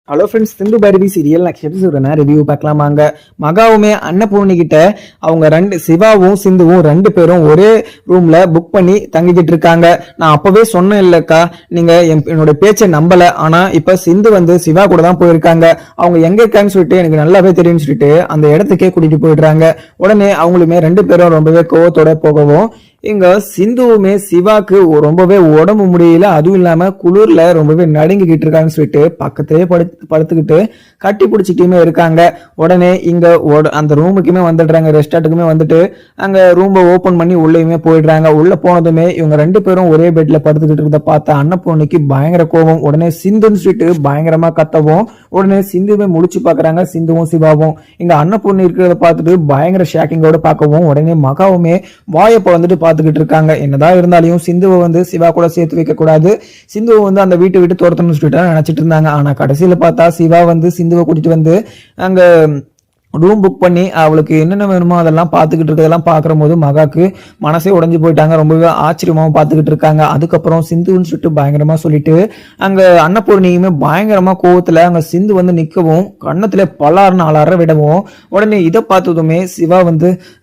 Hello friends, Sindhu Bhairavi serial next எபிசோட review பார்க்கலாமாங்க. மகாவுமே Annapoorani கிட்ட அவங்க சிவாவும் சிந்துவும் 2 பேரும் ஒரே ரூம்ல புக் பண்ணி தங்கிக்கிட்டு இருக்காங்க. நான் அப்பவே சொன்னேன் இல்லக்கா, நீங்க என்னோட பேச்சை நம்பல. ஆனா இப்ப சிந்து சிவா கூட தான் போயிருக்காங்க. அவங்க எங்க இருக்காங்கன்னு சொல்லிட்டு எனக்கு நல்லாவே தெரியும்னு சொல்லிட்டு அந்த இடத்துக்கே கூட்டிட்டு போயிடுறாங்க. உடனே அவங்களுமே 2 பேரும் ரொம்பவே கோவத்தோட போகவும், இங்க சிந்துவுமே சிவாக்கு ரொம்பவே உடம்பு முடியல, அதுவும் இல்லாம குளிர்ல ரொம்பவே நடுங்கிக்கிட்டு இருக்காங்கன்னு சொல்லிட்டு பக்கத்திலேயே படுத்துக்கிட்டு கட்டி பிடிச்சிட்டுமே இருக்காங்க. உடனே இங்க அந்த ரூமுக்குமே வந்துடுறாங்க, ரெஸ்டார்ட்டுக்குமே வந்துட்டு அங்க ரூமை ஓபன் பண்ணி உள்ளேயுமே போயிடுறாங்க. உள்ள போனதுமே இவங்க 2 பேரும் ஒரே பெட்ல படுத்துக்கிட்டு இருக்கிறத பார்த்த அன்னபூர்ணிக்கு பயங்கர கோபம். உடனே சிந்துன்னு சொல்லிட்டு பயங்கரமா கத்தவும், உடனே சிந்துவே முடிச்சு பாக்குறாங்க. சிந்துவும் சிவாவும் இங்க அன்னபூர்ணி இருக்கிறத பார்த்துட்டு பயங்கர ஷாக்கிங்கோட பார்க்கவும், உடனே மகாவுமே வாயப்ப வந்துட்டு பார்த்துக்கிட்டு இருக்காங்க. என்னதான் இருந்தாலும் சிந்துவை சிவா கூட சேர்த்து வைக்க கூடாது, சிந்துவை அந்த வீட்டை விட்டு துரத்தணும்னு சொல்லிட்டு நினைச்சிட்டு இருந்தாங்க. ஆனா கடைசியில பார்த்தா சிவா சிந்துவை கூட்டிட்டு அங்க ரூம் புக் பண்ணி அவளுக்கு என்னென்ன வேணுமோ அதெல்லாம் பார்த்துக்கிட்டு இருக்கிறதெல்லாம் பார்க்குற போது மகாக்கு மனசே உடஞ்சி போயிட்டாங்க. ரொம்பவே ஆச்சரியமாகவும் பார்த்துக்கிட்டு இருக்காங்க. அதுக்கப்புறம் சிந்துன்னு சொல்லிட்டு பயங்கரமா சொல்லிட்டு அங்க அன்னபூர்ணியுமே பயங்கரமா கோவத்துல அங்க சிந்து நிற்கவும் கண்ணத்துல பலாருன்னு அலற விடவும், உடனே இதை பார்த்ததுமே சிவா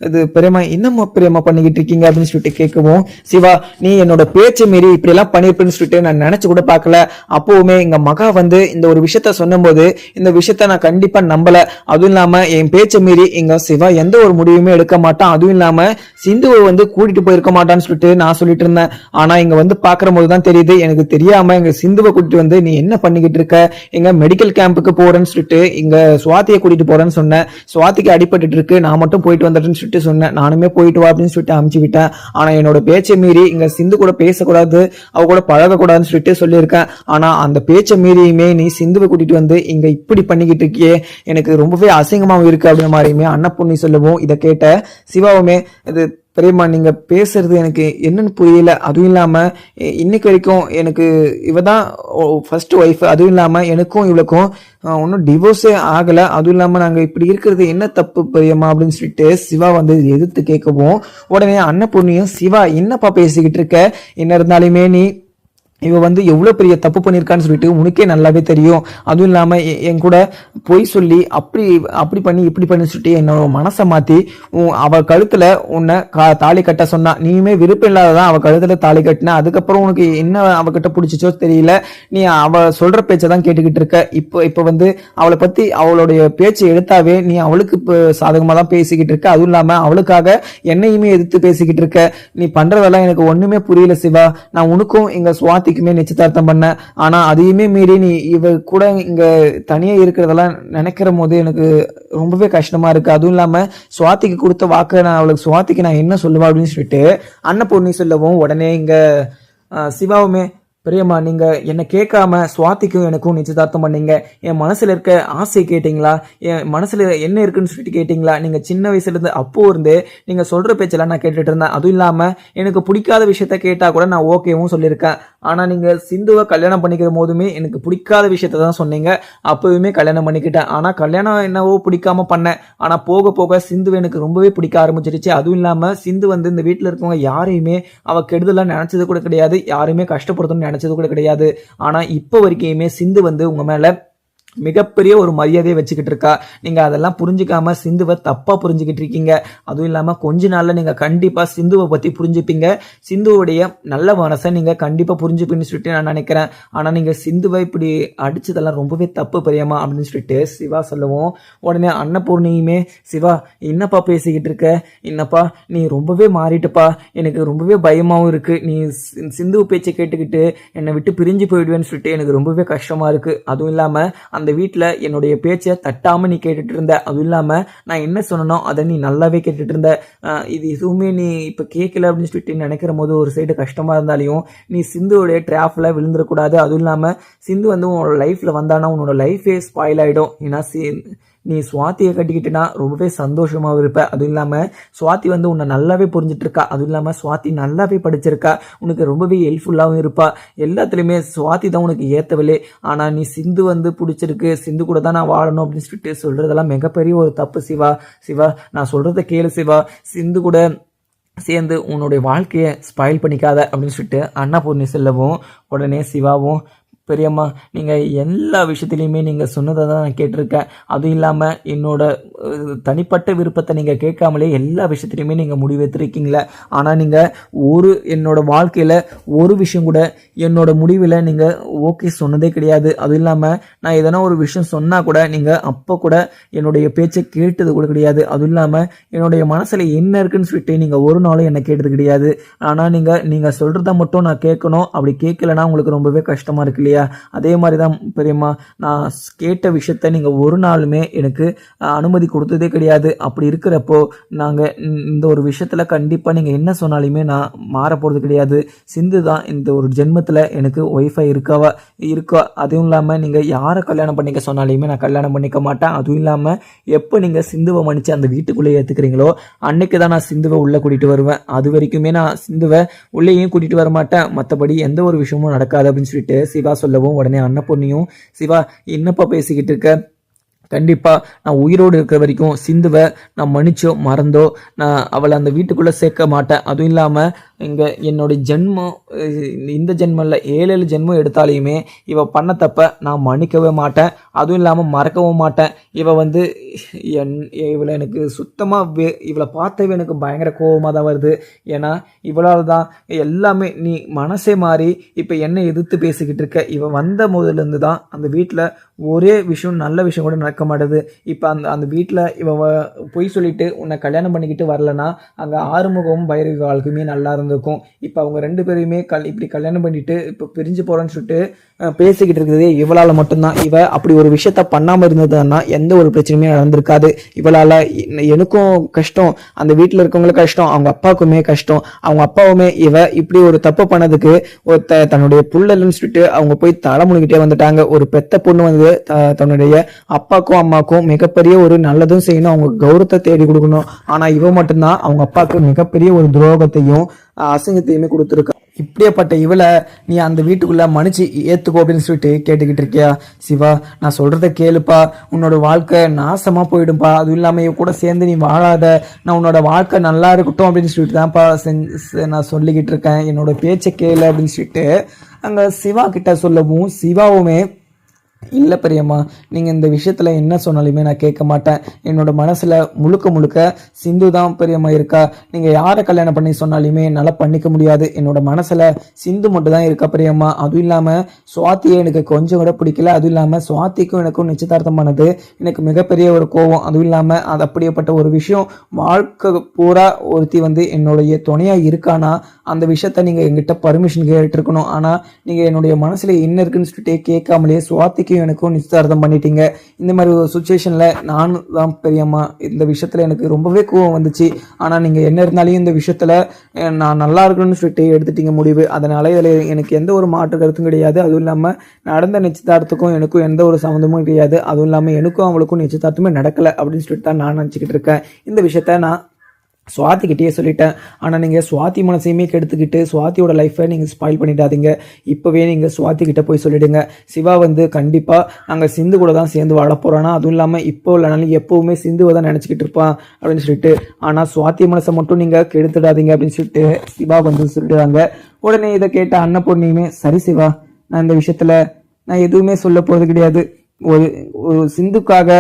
இது பெரியமா இன்னமும் பெரியமா பண்ணிக்கிட்டு இருக்கீங்க அப்படின்னு சொல்லிட்டு கேட்கவும், சிவா நீ என்னோட பேச்சை மீறி இப்படி எல்லாம் பண்ணிருப்பேன்னு சொல்லிட்டு நான் நினைச்சு கூட பார்க்கல. அப்பவுமே இங்க மகா இந்த ஒரு விஷயத்த சொன்னும் போது இந்த விஷயத்த நான் கண்டிப்பா நம்பல. அதுவும் இல்லாம என் பேச்சை மீறி இங்க சிவா எந்த ஒரு முடிவுமே எடுக்க மாட்டான், அதுவும் இல்லாம சிந்துவை கூட்டிட்டு போயிருக்க மாட்டான்னு சொல்லிட்டு நான் சொல்லிட்டு இருந்தேன். ஆனா இங்க பாக்குற போதுதான் தெரியுது, எனக்கு தெரியாம இங்க சிந்துவை கூட்டிட்டு நீ என்ன பண்ணிக்கிட்டு இருக்க, எங்க மெடிக்கல் கேம்புக்கு போறேன்னு சொல்லிட்டு இங்க சுவாத்தியை கூட்டிட்டு போறேன்னு சொன்னேன். சுவாத்திக்கு அடிபட்டு இருக்கு, நான் மட்டும் போயிட்டு வந்துட்டேன்னு சொல்லிட்டு சொன்னேன். நானுமே போயிட்டு வா அப்படின்னு சொல்லிட்டு அமுச்சு விட்டேன். ஆனா என்னோட பேச்சை மீறி இங்க சிந்து கூட பேசக்கூடாது, அவ கூட பழகக்கூடாதுன்னு சொல்லிட்டு சொல்லியிருக்கேன். ஆனா அந்த பேச்சை மீறியுமே நீ சிந்துவை கூட்டிட்டு இங்க இப்படி பண்ணிக்கிட்டு இருக்கியே, எனக்கு ரொம்பவே அசிங்கமாவும் இருக்கு அப்படின்ற மாதிரியுமே அன்னபூர்ணி சொல்லவும், இதை கேட்ட சிவாவுமே இது பெரியம்மா நீங்க பேசுறது எனக்கு என்னன்னு புரியல, அதுவும் இல்லாம இன்னைக்கு வரைக்கும் எனக்கு இவதான் ஃபர்ஸ்ட் ஒய்ஃப், அதுவும் இல்லாம எனக்கும் இவளுக்கும் ஒன்னும் டிவோர்ஸே ஆகல, அதுவும் இல்லாம நாங்க இப்படி இருக்கிறது என்ன தப்பு பெரியம்மா அப்படின்னு சொல்லிட்டு சிவா எதிர்த்து கேட்கவும், உடனே அன்னபூர்ணியும் சிவா என்னப்பா பேசிக்கிட்டு இருக்க, என்ன இருந்தாலுமே நீ இவ எவ்வளவு பெரிய தப்பு பண்ணிருக்கான்னு சொல்லிட்டு உனக்கே நல்லாவே தெரியும். அதுவும் இல்லாம என் கூட பொய் சொல்லி அப்படி பண்ணி இப்படி பண்ணி சொல்லிட்டு என்னோட மனசை மாத்தி அவ கழுத்துல உன்னை தாலி கட்ட சொன்னா, நீயுமே விருப்பம் இல்லாததான் அவ கழுத்துல தாலி கட்டின. அதுக்கப்புறம் உனக்கு என்ன அவகிட்ட பிடிச்சிச்சோ தெரியல, நீ அவ சொல்ற பேச்சதான் கேட்டுக்கிட்டு இருக்க. இப்ப அவளை பத்தி அவளுடைய பேச்சு எடுத்தாவே நீ அவளுக்கு சாதகமா தான் பேசிக்கிட்டு இருக்க, அதுவும் இல்லாம அவளுக்காக என்னையுமே எதிர்த்து பேசிக்கிட்டு இருக்க. நீ பண்றதெல்லாம் எனக்கு ஒண்ணுமே புரியல சிவா. நான் உனக்கும் இங்க சுவாத்தி நிச்சயதார்த்தம் பண்ண, ஆனா அதையுமே மீறி நீ இவ கூட இங்க தனியா இருக்கிறதெல்லாம் நினைக்கிற போது எனக்கு ரொம்பவே கஷ்டமா இருக்கு. அதுவும் இல்லாம சுவாத்திக்கு கொடுத்த வாக்கு அவளுக்கு சுவாத்திக்கு நான் என்ன சொல்லுவா அப்படின்னு சொல்லிட்டு அன்னபூர்ணி சொல்லவும், உடனே இங்க சிவாவுமே பெரியம்மா நீங்க என்ன கேட்காம சுவாத்திக்கும் எனக்கும் நிச்சயதார்த்தம் பண்ணீங்க, என் மனசுல இருக்க ஆசையை கேட்டீங்களா, என் மனசுல என்ன இருக்குன்னு சொல்லிட்டு கேட்டீங்களா, நீங்க சின்ன வயசுல இருந்து அப்போ இருந்து நீங்க சொல்ற பேச்செல்லாம் நான் கேட்டுட்டு இருந்தேன். அதுவும் இல்லாம எனக்கு பிடிக்காத விஷயத்த கேட்டா கூட நான் ஓகேவும் சொல்லியிருக்கேன். ஆனா நீங்க சிந்துவை கல்யாணம் பண்ணிக்கிற போதுமே எனக்கு பிடிக்காத விஷயத்த தான் சொன்னீங்க, அப்பவுமே கல்யாணம் பண்ணிக்கிட்டேன். ஆனா கல்யாணம் என்னவோ பிடிக்காம பண்ணேன், ஆனா போக போக சிந்துவை எனக்கு ரொம்பவே பிடிக்க ஆரம்பிச்சிருச்சு. அதுவும் இல்லாம சிந்து இந்த வீட்டுல இருக்கவங்க யாரையுமே அவ கெடுதலாம் நினைச்சது கூட கிடையாது, யாருமே கஷ்டப்படுத்தணும்னு நினைச்சது கூட கிடையாது. ஆனா இப்ப வரைக்குமே சிந்து உங்க மேல மிகப்பெரிய ஒரு மரியாதையை வச்சுக்கிட்டு இருக்கா. நீங்க அதெல்லாம் புரிஞ்சுக்காம சிந்துவை தப்பா புரிஞ்சுக்கிட்டு இருக்கீங்க. அதுவும் இல்லாம கொஞ்ச நாள்ல நீங்க கண்டிப்பா சிந்துவை பத்தி புரிஞ்சுப்பீங்க, சிந்துவுடைய நல்ல மனசை நீங்க கண்டிப்பா புரிஞ்சுப்பீங்கன்னு சொல்லிட்டு நான் நினைக்கிறேன். ஆனா நீங்க சிந்துவை இப்படி அடிச்சதெல்லாம் ரொம்பவே தப்பு பெரியம்மா அப்படின்னு சொல்லிட்டு சிவா சொல்லவும், உடனே அன்னபூர்ணியுமே சிவா என்னப்பா பேசிக்கிட்டு இருக்க, என்னப்பா நீ ரொம்பவே மாறிட்டுப்பா, எனக்கு ரொம்பவே பயமாவும் இருக்கு, நீ சிந்து பேச்சை கேட்டுக்கிட்டு என்னை விட்டு பிரிஞ்சு போயிடுவேன்னு சொல்லிட்டு எனக்கு ரொம்பவே கஷ்டமா இருக்கு. அதுவும் இல்லாம அந்த வீட்டில் என்னுடைய பேச்சை தட்டாமல் நீ கேட்டுட்டு இருந்த, அதுவும் இல்லாமல் நான் என்ன சொன்னனோ அதை நீ நல்லாவே கேட்டுட்டு இருந்த. இது எதுவுமே நீ இப்போ கேட்கல அப்படின்னு சொல்லிட்டு நினைக்கிற போது ஒரு சைடு கஷ்டமாக இருந்தாலையும் நீ சிந்துவோடைய ட்ராஃபில் விழுந்துடக்கூடாது. அதுவும் இல்லாமல் சிந்து உன்னோட லைஃப்பில் வந்தானா உன்னோட லைஃபே ஸ்பாயில் ஆகிடும். ஏன்னா நீ சுவாத்தியை கட்டிக்கிட்டுனா ரொம்பவே சந்தோஷமாக இருப்ப. அதுவும் இல்லாமல் சுவாத்தி உன்னை நல்லாவே புரிஞ்சுட்டு இருக்கா, அதுவும் இல்லாமல் சுவாத்தி நல்லாவே படிச்சிருக்கா, உனக்கு ரொம்பவே ஹெல்ப்ஃபுல்லாகவும் இருப்பா. எல்லாத்துலேயுமே சுவாத்தி தான் உனக்கு ஏற்றவில்லை. ஆனால் நீ சிந்து பிடிச்சிருக்கு, சிந்து கூட தான் நான் வாழணும் அப்படின்னு சொல்லிட்டு சொல்கிறதெல்லாம் மிகப்பெரிய ஒரு தப்பு சிவா. சிவா நான் சொல்கிறத கேளு சிவா, சிந்து கூட சேர்ந்து உன்னுடைய வாழ்க்கையை ஸ்பாயில் பண்ணிக்காத அப்படின்னு சொல்லிட்டு அன்னபூர்ணி சொல்லவும், உடனே சிவாவும் பெரியம்மா, நீங்கள் எல்லா விஷயத்துலையுமே நீங்கள் சொன்னதை தான் நான் கேட்டிருக்கேன். அதுவும் இல்லாமல் என்னோட தனிப்பட்ட விருப்பத்தை நீங்கள் கேட்காமலே எல்லா விஷயத்துலையுமே நீங்கள் முடிவெடுத்திருக்கீங்களே. ஆனால் நீங்கள் என்னோட வாழ்க்கையில் ஒரு விஷயம் கூட என்னோட முடிவில் நீங்கள் ஓகே சொன்னதே கிடையாது. அதுவும் இல்லாமல் நான் எதனா ஒரு விஷயம் சொன்னால் கூட நீங்கள் அப்போ கூட என்னுடைய பேச்சை கேட்டது கூட கிடையாது. அதுவும் இல்லாமல் என்னுடைய மனசில் என்ன இருக்குன்னு சொல்லிட்டு நீங்கள் ஒரு நாளும் என்னை கேட்டது கிடையாது. ஆனால் நீங்கள் சொல்கிறத மட்டும் நான் கேட்கணும். அப்படி கேட்கலன்னா உங்களுக்கு ரொம்பவே கஷ்டமாக இருக்கு இல்லையா? அதே மாதிரி தான் பெரியம்மா, நான் கேட்ட விஷயத்த நீங்கள் ஒரு நாளுமே எனக்கு அனுமதி கொடுத்ததே கிடையாது. அப்படி இருக்கிறப்போ நாங்கள் இந்த ஒரு விஷயத்தில் கண்டிப்பாக நீங்கள் என்ன சொன்னாலுமே நான் மாற போகிறது கிடையாது. சிந்து தான் இந்த ஒரு ஜென்மத்தில் எனக்கு ஒய்ஃபை இருக்கா. அதுவும் இல்லாமல் நீங்கள் யாரை கல்யாணம் பண்ணிக்க சொன்னாலுமே நான் கல்யாணம் பண்ணிக்க மாட்டேன். அதுவும் இல்லாமல் எப்போ நீங்கள் சிந்துவை மன்னிச்சு அந்த வீட்டுக்குள்ளே ஏற்றுக்கிறீங்களோ அன்னைக்கு தான் நான் சிந்துவை உள்ளே கூட்டிகிட்டு வருவேன். அது வரைக்குமே நான் சிந்துவை உள்ளேயும் கூட்டிகிட்டு வர மாட்டேன். மற்றபடி எந்த ஒரு விஷயமும் நடக்காது அப்படின்னு சொல்லிட்டு சிவா சொல்லவும் உடனே அன்னபூர்ணியும், சிவா என்னப்பா பேசிக்கிட்டு இருக்க? கண்டிப்பாக நான் உயிரோடு இருக்கிற வரைக்கும் சிந்துவை நான் மன்னிச்சோ மறந்தோ நான் அவளை அந்த வீட்டுக்குள்ளே சேர்க்க மாட்டேன். அதுவும் இல்லாமல் இங்கே என்னுடைய ஜென்மம் இந்த ஜென்மம் இல்லை 7 ஜென்மம் எடுத்தாலையுமே இவள் பண்ண தப்ப நான் மன்னிக்கவே மாட்டேன். அதுவும் இல்லாமல் மறக்கவும் மாட்டேன். இவளை எனக்கு சுத்தமாக இவளை பார்த்தவே எனக்கு பயங்கர கோபமாக தான் வருது. ஏன்னா இவளால் தான் எல்லாமே நீ மனசே மாறி இப்போ என்னை எதிர்த்து பேசிக்கிட்டு இருக்க. இவள் வந்த முதலேருந்து தான் அந்த வீட்டில் ஒரே விஷயம் நல்ல விஷயம் கூட நடக்க மாட்டேது. இப்போ அந்த வீட்டில் பொய் சொல்லிட்டு உன்னை கல்யாணம் பண்ணிக்கிட்டு வரலன்னா அங்கே ஆறுமுகமும் பைரவி வாழ்க்கையுமே நல்லா இருந்திருக்கும். இப்போ அவங்க 2 பேரையுமே இப்படி கல்யாணம் பண்ணிட்டு இப்போ பிரிஞ்சு போகிறேன்னு சொல்லிட்டு பேசிக்கிட்டு இருக்கிறதே இவளால் மட்டும்தான். அப்படி ஒரு விஷயத்த பண்ணாமல் இருந்ததுன்னா எந்த ஒரு பிரச்சனையுமே நடந்திருக்காது. இவளால் எனக்கும் கஷ்டம், அந்த வீட்டில் இருக்கவங்களுக்கு கஷ்டம், அவங்க அப்பாவுக்குமே கஷ்டம். அவங்க அப்பாவுமே இப்படி ஒரு தப்பு பண்ணதுக்கு தன்னுடைய புள்ளன்னு சொல்லிட்டு அவங்க போய் தலைமுழுகிட்டே வந்துட்டாங்க. ஒரு பெத்த பொண்ணு வந்து தன்னுடைய அப்பாக்கும் அம்மாக்கும் மிகப்பெரிய ஒரு நல்லதும் செய்யணும், அவங்க கௌரவத்தை தேடி கொடுக்கணும். ஆனா இவ மட்டும்தான் அவங்க அப்பாவுக்கு மிகப்பெரிய ஒரு துரோகத்தையும் அசிங்கத்தையுமே கொடுத்துருக்கா. இப்படியேப்பட்ட இவளை நீ அந்த வீட்டுக்குள்ள மன்னிச்சு ஏத்துக்கோ அப்படின்னு சொல்லிட்டு கேட்டுக்கிட்டு இருக்கியா? சிவா, நான் சொல்றத கேளுப்பா, உன்னோட வாழ்க்கை நாசமா போயிடும்பா. அதுவும் இல்லாம இவ கூட சேர்ந்து நீ வாழாத, நான் உன்னோட வாழ்க்கை நல்லா இருக்கட்டும் அப்படின்னு சொல்லிட்டு தான்ப்பா நான் சொல்லிக்கிட்டு இருக்கேன். என்னோட பேச்சை கேளு அப்படின்னு சொல்லிட்டு அங்க சிவா கிட்ட சொல்லவும் சிவாவுமே, இல்லை பெரியம்மா, நீங்கள் இந்த விஷயத்தில் என்ன சொன்னாலுமே நான் கேட்க மாட்டேன். என்னோட மனசில் முழுக்க சிந்து தான் பெரியம்மா இருக்கா. நீங்கள் யாரை கல்யாணம் பண்ணி சொன்னாலுமே என்னால் பண்ணிக்க முடியாது. என்னோட மனசில் சிந்து மட்டும் தான் இருக்கா பெரியம்மா. அதுவும் இல்லாமல் சுவாத்தியை எனக்கு கொஞ்சம் கூட பிடிக்கல. அதுவும் இல்லாமல் சுவாத்திக்கும் எனக்கும் நிச்சயதார்த்தம் பண்ணது எனக்கு மிகப்பெரிய ஒரு கோபம். அதுவும் இல்லாமல் அது அப்படியேப்பட்ட ஒரு விஷயம் வாழ்க்கை பூரா ஒருத்தி வந்து என்னுடைய துணையாக இருக்கானா அந்த விஷயத்த நீங்கள் எங்கிட்ட பர்மிஷன் கேட்டுருக்கணும். ஆனால் நீங்கள் என்னுடைய மனசில் என்ன இருக்குன்னு சொல்லிட்டு கேட்காமலே சுவாத்திக்கு எனக்கும் நிச்சயதார்த்தம் பண்ணிட்டீங்க. இந்த மாதிரி ஒரு சுச்சுவேஷன்ல நானும் தான் பெரியம்மா இந்த விஷயத்துல எனக்கு ரொம்பவே கோவம் வந்துச்சு. ஆனா நீங்க என்ன இருந்தாலும் இந்த விஷயத்துல நான் நல்லா இருக்கணும்னு சொல்லிட்டு எடுத்துட்டீங்க முடிவு. அதனால இதுல எனக்கு எந்த ஒரு மாற்று கருத்தும் கிடையாது. அதுவும் இல்லாம நடந்த நிச்சயதார்த்தத்துக்கும் எனக்கும் எந்த ஒரு சம்மந்தமும் கிடையாது. அதுவும் இல்லாம எனக்கும் அவளுக்கும் நிச்சயதார்த்தமே நடக்கல அப்படின்னு சொல்லிட்டு தான் நான் நினைச்சுக்கிட்டு இருக்கேன். இந்த விஷயத்த நான் சுவாத்திக்கிட்டே சொல்லிட்டேன். ஆனால் நீங்கள் சுவாத்தி மனசையுமே கெடுத்துக்கிட்டு சுவாத்தியோட லைஃப்பை நீங்கள் ஸ்பாயில் பண்ணிடாதீங்க. இப்போவே நீங்கள் சுவாத்திக்கிட்ட போய் சொல்லிடுங்க, சிவா வந்து கண்டிப்பாக நாங்கள் சிந்து கூட தான் சேர்ந்து வாழ போகிறோன்னா, அதுவும் இல்லாமல் இப்போ இல்லைனாலும் எப்போவுமே சிந்துவை தான் நினச்சிக்கிட்டு இருப்பான் அப்படின்னு சொல்லிட்டு. ஆனால் சுவாத்தி மனசை மட்டும் நீங்கள் கெடுத்துடாதீங்க அப்படின்னு சொல்லிட்டு சிவா வந்து சொல்லிடுறாங்க. உடனே இதை கேட்ட அன்னபூர்ணியுமே, சரி சிவா, நான் இந்த விஷயத்தில் நான் எதுவுமே சொல்ல போகிறது கிடையாது. ஒரு சிந்துக்காக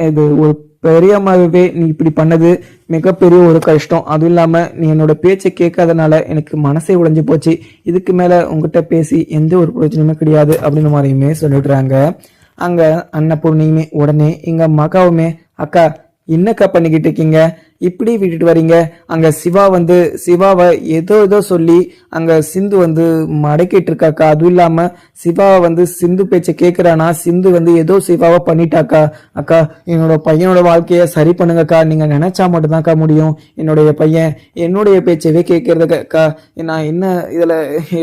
இது ஒரு பெரியம்மாவே நீ இப்படி பண்ணது மிகப்பெரிய ஒரு கஷ்டம். அதுவும் இல்லாம நீ என்னோட பேச்சை கேட்காதனால எனக்கு மனசே உடைஞ்சு போச்சு. இதுக்கு மேல உங்ககிட்ட பேசி எந்த ஒரு பிரச்சனையுமே கிடையாது அப்படின்னு மாதிரியுமே சொல்லிடுறாங்க. அங்க அன்னபூர்ணியுமே உடனே எங்க மகாவுமே, அக்கா என்னக்கா பண்ணிக்கிட்டு இருக்கீங்க, இப்படி விட்டுட்டு வரீங்க? அங்க சிவாவை ஏதோ சொல்லி அங்க சிந்து வந்து மடக்கிட்டு இருக்காக்கா. அதுவும் இல்லாம சிவாவை வந்து சிந்து பேச்சை கேட்கிறானா, சிந்து வந்து ஏதோ சிவாவை பண்ணிட்டாக்கா. அக்கா, என்னோட பையனோட வாழ்க்கைய சரி பண்ணுங்கக்கா, நீங்க நினைச்சா மட்டும்தான்க்கா முடியும். என்னுடைய பேச்சவே கேட்கறதுக்கா நான் என்ன இதுல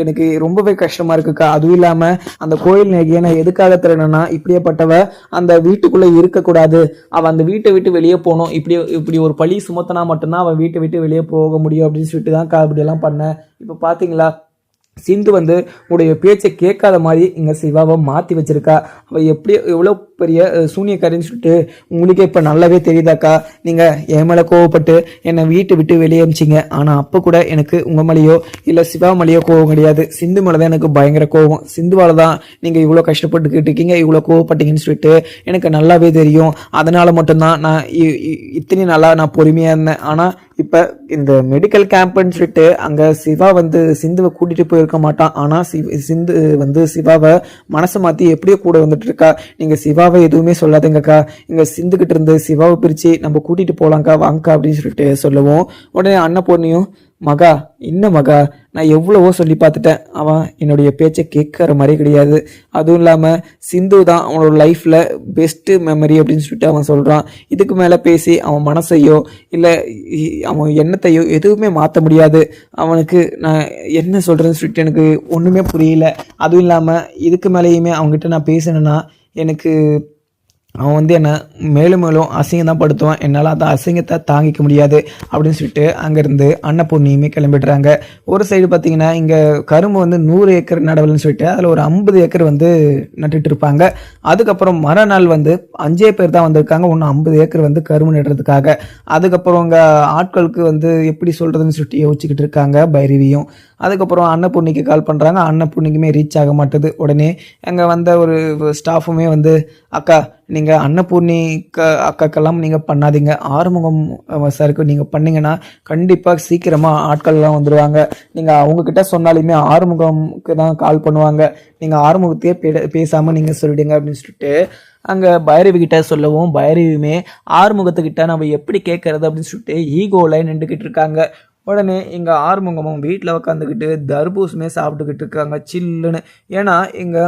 எனக்கு ரொம்பவே கஷ்டமா இருக்குக்கா. அதுவும் இல்லாம அந்த கோயில் நகையை நான் எதுக்காக திறனா, இப்படியேப்பட்டவ அந்த வீட்டுக்குள்ள இருக்கக்கூடாது, அவ அந்த வீட்டை விட்டு வெளியே போகணும். இப்படி ஒரு பழி சுமத்தனா மட்டும்தான் அவன் வீட்டை விட்டு வெளியே போக முடியும் அப்படின்னு சொல்லிட்டு தான் இப்படி எல்லாம் பண்ணேன். இப்ப பாத்தீங்களா, சிந்து வந்து உடைய பேச்சை கேட்காத மாதிரி இங்க சிவாவை மாத்தி வச்சிருக்கா. அவ எவ்வளவு பெரிய சூனியக்காரின்னு சொல்லிட்டு உங்களுக்கே இப்போ நல்லாவே தெரியுதாக்கா. நீங்கள் என் மேலே கோவப்பட்டு என்னை வீட்டை விட்டு வெளியே அமிச்சிங்க. ஆனால் அப்போ கூட எனக்கு உங்கள் மேலேயோ இல்லை சிவா மேலேயோ கோவம் கிடையாது. சிந்து மேலே தான் எனக்கு பயங்கர கோவம். சிந்துவால் தான் நீங்கள் இவ்வளோ கஷ்டப்பட்டுக்கிட்டு இருக்கீங்க, இவ்வளோ கோவப்பட்டீங்கன்னு சொல்லிட்டு எனக்கு நல்லாவே தெரியும். அதனால் மட்டும்தான் நான் இத்தனை நாளாக நான் பொறுமையாக இருந்தேன். ஆனால் இப்போ இந்த மெடிக்கல் கேம்ப்னு சொல்லிட்டு அங்கே சிவா வந்து சிந்துவை கூட்டிகிட்டு போயிருக்க மாட்டான். ஆனால் சிந்து வந்து சிவாவை மனசை மாற்றி எப்படியோ கூட வந்துட்டு இருக்கா. நீங்கள் சிவாவை எதுவுமே சொல்லாதீங்கக்கா, இங்கே சிந்துக்கிட்ட இருந்து சிவாவை பிரித்து நம்ம கூட்டிகிட்டு போகலாங்க்கா, வாங்கக்கா அப்படின்னு சொல்லிட்டு சொல்லுவோம். உடனே அன்னபூர்ணியும், மகா இன்னும் மகா நான் எவ்வளவோ சொல்லி பார்த்துட்டேன், அவன் என்னுடைய பேச்சை கேட்குற மாதிரி கிடையாது. அதுவும் இல்லாமல் சிந்து தான் அவனோட லைஃப்பில் பெஸ்ட்டு மெமரி அப்படின்னு சொல்லிட்டு அவன் சொல்கிறான். இதுக்கு மேலே பேசி அவன் மனசையோ இல்லை அவன் எண்ணத்தையோ எதுவுமே மாற்ற முடியாது. அவனுக்கு நான் என்ன சொல்கிறேன்னு சொல்லிட்டு எனக்கு ஒன்றுமே புரியல. அதுவும் இல்லாமல் இதுக்கு மேலேயுமே அவங்ககிட்ட நான் பேசினேன்னா எனக்கு அவன் வந்து என்னை மேலும் மேலும் அசிங்கம் தான் படுத்துவான். என்னால் அந்த அசிங்கத்தை தாங்கிக்க முடியாது அப்படின்னு சொல்லிட்டு அங்கேருந்து அன்னபூர்ணியுமே கிளம்பிடுறாங்க. ஒரு சைடு பார்த்தீங்கன்னா இங்கே கரும்பு வந்து 100 ஏக்கர் நடவல்னு சொல்லிட்டு அதில் ஒரு 50 ஏக்கர் வந்து நட்டுட்டு இருப்பாங்க. அதுக்கப்புறம் மறுநாள் வந்து 5 பேர் தான் வந்திருக்காங்க, ஒன்று 50 ஏக்கர் வந்து கரும்பு நடுறதுக்காக. அதுக்கப்புறம் அங்கே ஆட்களுக்கு வந்து எப்படி சொல்கிறதுன்னு சொல்லிட்டு யோசிச்சுக்கிட்டு இருக்காங்க பைரவியும். அதுக்கப்புறம் அன்னபூர்ணிக்கு கால் பண்ணுறாங்க. அன்னபூர்ணிக்குமே ரீச் ஆக மாட்டுது. உடனே அங்கே வந்த ஒரு ஸ்டாஃபுமே வந்து, அக்கா நீங்கள் அன்னபூர்ணி அக்காக்கெல்லாம் நீங்கள் பண்ணாதீங்க, ஆறுமுகம் சாருக்கு நீங்கள் பண்ணிங்கன்னா கண்டிப்பாக சீக்கிரமாக ஆட்கள்லாம் வந்துடுவாங்க. நீங்கள் அவங்கக்கிட்ட சொன்னாலுமே ஆறுமுகம்க்கு தான் கால் பண்ணுவாங்க, நீங்கள் ஆறுமுகத்தையே பேசாமல் நீங்கள் சொல்லிடுங்க அப்படின்னு சொல்லிட்டு அங்கே பைரவி கிட்ட சொல்லவும், பைரவியுமே ஆறுமுகத்துக்கிட்ட நம்ம எப்படி கேட்கறது அப்படின்னு சொல்லிட்டு ஈகோவில் நின்றுக்கிட்டு இருக்காங்க. உடனே இங்கே ஆறுமுகமும் வீட்டில் உட்காந்துக்கிட்டு தர்பூசுமே சாப்பிட்டுக்கிட்டு இருக்காங்க சில்லுன்னு. ஏன்னா இங்கே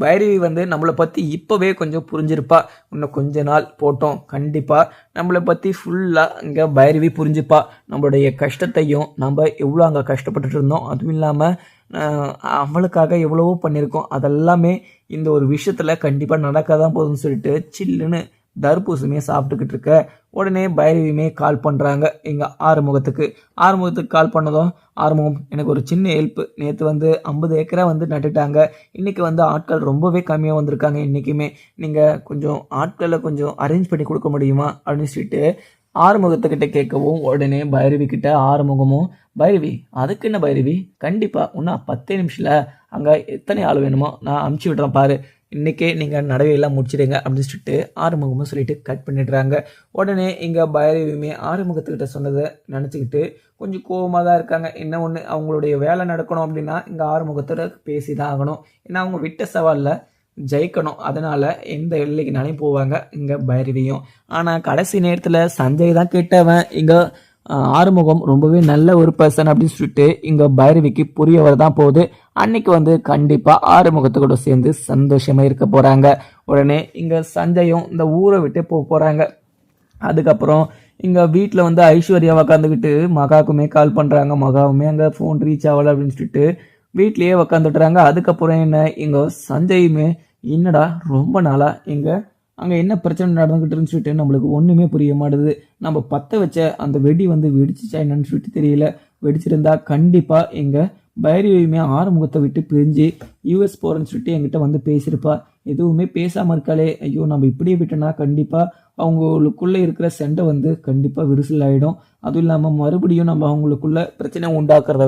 பைரவி வந்து நம்மளை பற்றி இப்போவே கொஞ்சம் புரிஞ்சிருப்பா. இன்னும் கொஞ்ச நாள் போட்டோம், கண்டிப்பாக நம்மளை பற்றி ஃபுல்லாக இங்கே பைரவி புரிஞ்சுப்பா. நம்மளுடைய கஷ்டத்தையும் நம்ம எவ்வளோ அங்கே கஷ்டப்பட்டுட்டு இருந்தோம், அதுவும் இல்லாமல் அவளுக்காக எவ்வளவோ பண்ணியிருக்கோம், அதெல்லாமே இந்த ஒரு விஷயத்தில் கண்டிப்பாக நடக்க தான் போகுதுன்னு சொல்லிட்டு சில்லுன்னு தர்பூசுமே சாப்பிட்டுக்கிட்டு இருக்க. உடனே பைரவியுமே கால் பண்ணுறாங்க எங்கள் ஆறுமுகத்துக்கு கால் பண்ணதும், ஆறுமுகம் எனக்கு ஒரு சின்ன ஹெல்ப்பு, நேற்று வந்து 50 ஏக்கராக வந்து நட்டுட்டாங்க, இன்றைக்கி வந்து ஆட்கள் ரொம்பவே கம்மியாக வந்திருக்காங்க, இன்றைக்குமே நீங்கள் கொஞ்சம் ஆட்களை கொஞ்சம் அரேஞ்ச் பண்ணி கொடுக்க முடியுமா அப்படின்னு சொல்லிட்டு ஆறுமுகத்துக்கிட்ட கேட்கவும், உடனே பைரவி கிட்ட ஆறுமுகமும், பைரவி அதுக்கு என்ன பைரவி, கண்டிப்பாக இன்னும் 10 நிமிஷத்தில் அங்கே எத்தனை ஆள் வேணுமோ நான் அமுச்சு விட்றேன் பாரு, இன்றைக்கே நீங்கள் நடவையெல்லாம் முடிச்சிடுங்க அப்படின்னு சொல்லிட்டு ஆறுமுகமும் சொல்லிட்டு கட் பண்ணிடுறாங்க. உடனே இங்கே பைரவியுமே ஆறுமுகத்துக்கிட்ட சொன்னதை நினச்சிக்கிட்டு கொஞ்சம் கோபமாக தான் இருக்காங்க. என்ன ஒன்று, அவங்களுடைய வேலை நடக்கணும் அப்படின்னா இங்கே ஆறுமுகத்தோட பேசி தான் ஆகணும். ஏன்னா அவங்க விட்ட சவாலில் ஜெயிக்கணும், அதனால் எந்த எல்லைக்குனாலையும் போவாங்க இங்கே பைரவியும். ஆனால் கடைசி நேரத்தில் சஞ்சய் தான் கேட்டவன், இங்கே ஆறுமுகம் ரொம்பவே நல்ல ஒரு பர்சன் அப்படின்னு சொல்லிட்டு இங்கே பைரவிக்கு புரியவர் தான் போகுது. அன்னைக்கு வந்து கண்டிப்பாக ஆறுமுகத்துக்கூட சேர்ந்து சந்தோஷமாக இருக்க போகிறாங்க. உடனே இங்கே சஞ்சயும் இந்த ஊரை விட்டு போகிறாங்க. அதுக்கப்புறம் இங்கே வீட்டில் வந்து ஐஸ்வர்யா உக்காந்துக்கிட்டு மகாவுக்குமே கால் பண்ணுறாங்க. மகாவுமே அங்கே ஃபோன் ரீச் ஆகலை அப்படின்னு சொல்லிட்டு வீட்லேயே உக்காந்துட்டுறாங்க. அதுக்கப்புறம் என்ன, இங்கே சஞ்சயுமே என்னடா ரொம்ப நாளாக இங்கே அங்கே என்ன பிரச்சனை நடந்துக்கிட்டுன்னு சொல்லிட்டு நம்மளுக்கு ஒன்றுமே புரிய மாட்டுது, நம்ம பற்ற வச்ச அந்த வெடி வந்து வெடிச்சிச்சா என்னன்னு சொல்லிட்டு தெரியல, வெடிச்சிருந்தா கண்டிப்பாக எங்கள் பைரவியுமே ஆறுமுகத்தை விட்டு பிரிஞ்சு யூஎஸ் போகிறேன்னு சொல்லிட்டு என்கிட்ட வந்து பேசியிருப்பா. எதுவுமே பேசாமல் இருக்காளே, ஐயோ நம்ம இப்படியே விட்டோன்னா கண்டிப்பாக அவங்களுக்குள்ளே இருக்கிற சண்டை வந்து கண்டிப்பாக விரிசல் ஆகிடும். அதுவும் இல்லாமல் மறுபடியும் நம்ம அவங்களுக்குள்ள பிரச்சனை உண்டாக்குறத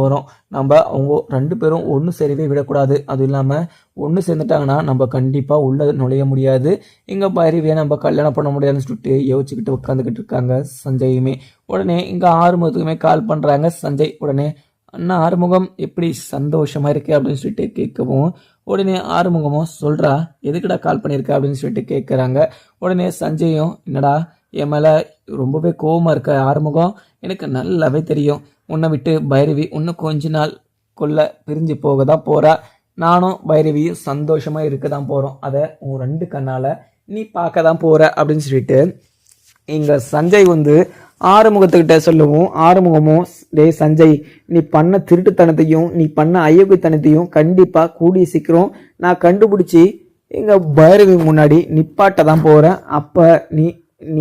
வரும். நம்ம அவங்க 2 பேரும் ஒன்று சேரவே விடக்கூடாது. அதுவும் இல்லாமல் ஒன்று சேர்ந்துட்டாங்கன்னா நம்ம கண்டிப்பாக உள்ள நுழைய முடியாது, இங்கே பைரவியை நம்ம கல்யாணம் பண்ண முடியாதுன்னு சொல்லிட்டு யோசிச்சுக்கிட்டு உட்காந்துக்கிட்டு இருக்காங்க சஞ்சயுமே. உடனே இங்கே ஆறுமுகத்துக்குமே கால் பண்ணுறாங்க சஞ்சய். உடனே அண்ணா ஆறுமுகம் எப்படி சந்தோஷமா இருக்கு அப்படின்னு சொல்லிட்டு கேட்கவும், உடனே ஆறுமுகமும் சொல்றா எதுக்குடா கால் பண்ணியிருக்க அப்படின்னு சொல்லிட்டு கேட்குறாங்க. உடனே சஞ்சயும், என்னடா என் மேலே ரொம்பவே கோவமாக இருக்க ஆறுமுகம், எனக்கு நல்லாவே தெரியும், உன்னை விட்டு பைரவி இன்னும் கொஞ்ச நாள் கொள்ள பிரிஞ்சு போக தான் போகிறா, நானும் பைரவியும் சந்தோஷமாக இருக்க தான் போகிறோம், அதை உன் 2 கண்ணால் நீ பார்க்க தான் போகிற அப்படின்னு சொல்லிட்டு இங்கே சஞ்சய் வந்து ஆறுமுகத்துக்கிட்ட சொல்லவும், ஆறுமுகமும் டே சஞ்சய், நீ பண்ண திருட்டுத்தனத்தையும் நீ பண்ண அயோக்கியத்தனத்தையும் கண்டிப்பாக கூடிய சீக்கிரம் நான் கண்டுபிடிச்சி எங்கள் பைரவி முன்னாடி நிப்பாட்ட தான் போகிறேன். அப்போ நீ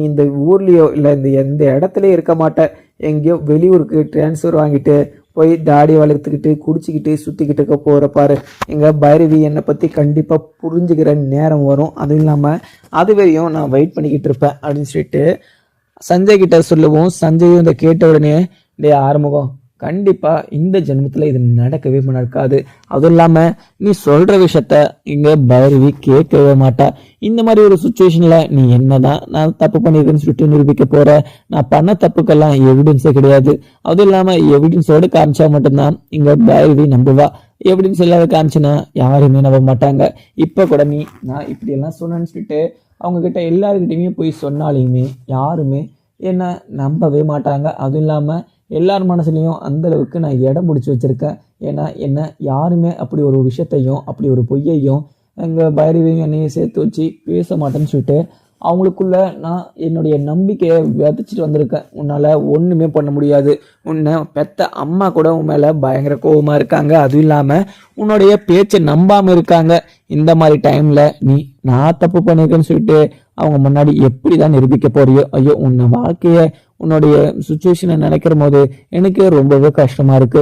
இந்த ஊர்லேயோ இல்லை இந்த எந்த இடத்துலையும் இருக்க மாட்ட, எங்கேயோ வெளியூருக்கு ட்ரான்ஸ்ஃபர் வாங்கிட்டு போய் தாடி வளர்த்துக்கிட்டு குடிச்சிக்கிட்டு சுற்றிக்கிட்டு இருக்க போகிற பாரு. எங்கள் பைரவி என்னை பற்றி கண்டிப்பாக புரிஞ்சுக்கிற நேரம் வரும், அதுவும் இல்லாமல் அது வரையும் நான் வெயிட் பண்ணிக்கிட்டு இருப்பேன் அப்படின்னு சொல்லிட்டு சஞ்சய் கிட்ட சொல்லவும், சஞ்சயும் இதை கேட்ட உடனே டே ஆறுமுகம், கண்டிப்பா இந்த ஜென்மத்துல இது நடக்கவே நடக்காது. அதுவும் இல்லாம நீ சொல்ற விஷயத்த இங்க பைரவி கேட்கவே மாட்டா. இந்த மாதிரி ஒரு சுச்சுவேஷன்ல நீ என்னதான் நான் தப்பு பண்ணிருக்கேன்னு சொல்லிட்டு நிரூபிக்க போற? நான் பண்ண தப்புக்கெல்லாம் எவிடன்ஸே கிடையாது. அதுவும் இல்லாம எவிடன்ஸோடு காமிச்சா மட்டும்தான் இங்க பைரவி நம்புவா. எவிடன்ஸ் இல்லாத காமிச்சுன்னா யாருமே நம்ப மாட்டாங்க. இப்ப கூட நீ நான் இப்படி எல்லாம் சொன்னேன்னு சொல்லிட்டு அவங்க கிட்ட எல்லாருக்கிட்டையுமே போய் சொன்னாலையுமே யாருமே என்ன நம்பவே மாட்டாங்க. அதுவும் இல்லாம எல்லார் மனசுலையும் அந்த அளவுக்கு நான் இடம் பிடிச்சி வச்சிருக்கேன். ஏன்னா என்ன யாருமே அப்படி ஒரு விஷயத்தையும் அப்படி ஒரு பொய்யையும் எங்கள் பைரவியும் என்னையும் சேர்த்து வச்சு பேச மாட்டேன்னு சொல்லிட்டு அவங்களுக்குள்ள நான் என்னுடைய நம்பிக்கையை விதைச்சிட்டு வந்திருக்கேன். உன்னால் ஒன்றுமே பண்ண முடியாது. உன்னை பெத்த அம்மா கூட உன் மேலே பயங்கர கோபமாக இருக்காங்க. அதுவும் இல்லாமல் உன்னுடைய பேச்சை நம்பாமல் இருக்காங்க. இந்த மாதிரி டைமில் நீ நான் தப்பு பண்ணியிருக்கேன்னு சொல்லிட்டு அவங்க முன்னாடி எப்படி தான் நிரூபிக்க போறியோ? ஐயோ, உன்னை வாழ்க்கையை உன்னுடைய சுச்சுவேஷனை நினைக்கிற போது எனக்கு ரொம்பவே கஷ்டமா இருக்கு.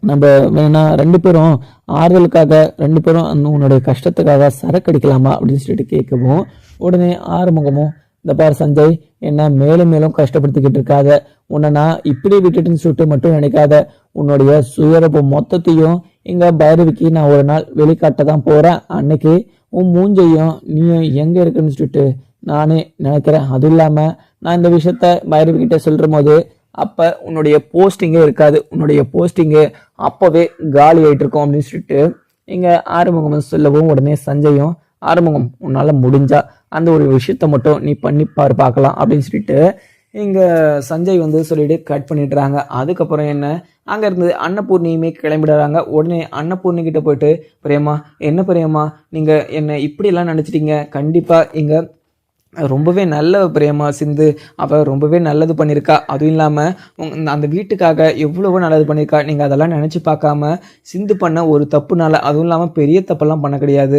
நம்ம வேணா ரெண்டு பேரும் ஆறுதலுக்காக ரெண்டு பேரும் அந்த உன்னுடைய கஷ்டத்துக்காக சரக்கு அடிக்கலாமா அப்படின்னு சொல்லிட்டு கேட்கவும், உடனே ஆறுமுகமும் இந்த பாரு சஞ்சய், என்ன மேலும் மேலும் கஷ்டப்படுத்திக்கிட்டு இருக்காத. உன்னை நான் இப்படி விட்டுட்டுன்னு சொல்லிட்டு மட்டும் நினைக்காத. உன்னுடைய சுயரப்பு மொத்தத்தையும் இங்க பைரவிக்கு நான் ஒரு நாள் வெளிக்காட்ட தான் போறேன். அன்னைக்கு உன் மூஞ்சையும் நீயும் எங்க இருக்குன்னு சொல்லிட்டு நானே நினைக்கிறேன். அதுவும் இல்லாம நான் இந்த விஷயத்த பைரவி கிட்ட சொல்ற போது அப்ப உன்னுடைய போஸ்டிங்கே இருக்காது. உன்னுடைய போஸ்டிங்கு அப்பவே காலி ஆயிட்டு இருக்கும் அப்படின்னு சொல்லிட்டு இங்க ஆறுமுகம் சொல்லவும், உடனே சஞ்சயும் ஆறுமுகம் உன்னால முடிஞ்சா அந்த ஒரு விஷயத்த மட்டும் நீ பண்ணிப்பாரு பார்க்கலாம் அப்படின்னு சொல்லிட்டு இங்க சஞ்சய் சொல்லிட்டு கட் பண்ணிடுறாங்க. அதுக்கப்புறம் என்ன அங்க இருந்து அன்னபூர்ணியுமே கிளம்பிடுறாங்க. உடனே அன்னபூர்ணி கிட்ட போயிட்டு, பிரேமா என்ன பிரேமா நீங்க என்ன இப்படி எல்லாம் நினைச்சிட்டீங்க? கண்டிப்பா இங்க ரொம்பவே நல்ல பிரேமா சிந்து, அவள் ரொம்பவே நல்லது பண்ணியிருக்கா. அதுவும் இல்லாமல் அந்த வீட்டுக்காக எவ்வளவோ நல்லது பண்ணியிருக்கா. நீங்கள் அதெல்லாம் நினச்சி பார்க்காம சிந்து பண்ண ஒரு தப்புனால, அதுவும் இல்லாமல் பெரிய தப்பெல்லாம் பண்ண கிடையாது,